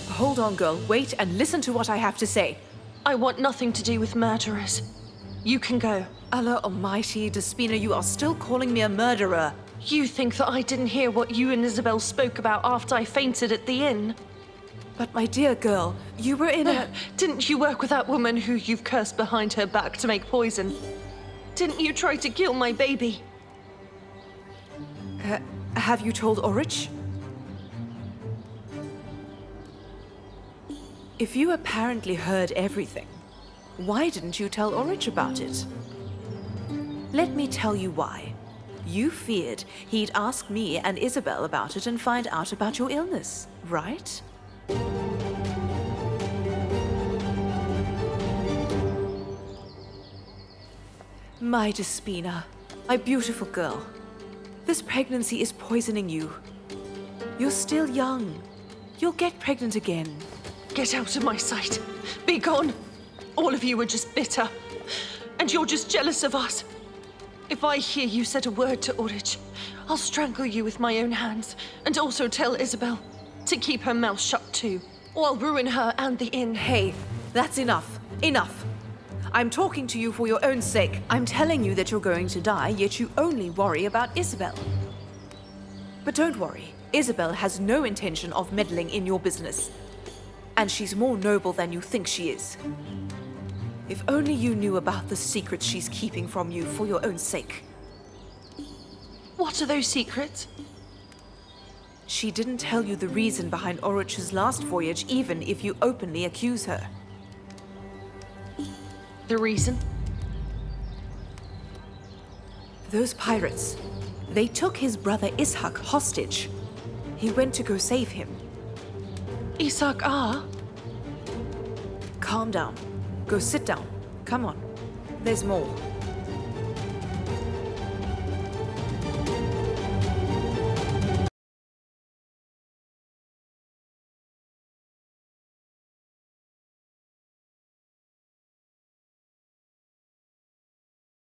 Hold on, girl. Wait and listen to what I have to say. I want nothing to do with murderers. You can go. Allah Almighty, Despina, you are still calling me a murderer. You think that I didn't hear what you and Isabel spoke about after I fainted at the inn? But my dear girl, you were in a... Didn't you work with that woman who you've cursed behind her back to make poison? Didn't you try to kill my baby? Have you told Orich? If you apparently heard everything, why didn't you tell Orich about it? Let me tell you why. You feared he'd ask me and Isabel about it and find out about your illness, right? My Despina, my beautiful girl, this pregnancy is poisoning you. You're still young. You'll get pregnant again. Get out of my sight. Be gone. All of you are just bitter. And you're just jealous of us. If I hear you said a word to Orich, I'll strangle you with my own hands. And also tell Isabel to keep her mouth shut too. Or I'll ruin her and the inn. Hey, that's enough. Enough. I'm talking to you for your own sake. I'm telling you that you're going to die, yet you only worry about Isabel. But don't worry. Isabel has no intention of meddling in your business. And she's more noble than you think she is. If only you knew about the secrets she's keeping from you for your own sake. What are those secrets? She didn't tell you the reason behind Orich's last voyage, even if you openly accuse her. The reason? Those pirates, they took his brother Ishak hostage. He went to go save him. Ishak Ah? Calm down. Go sit down. Come on. There's more.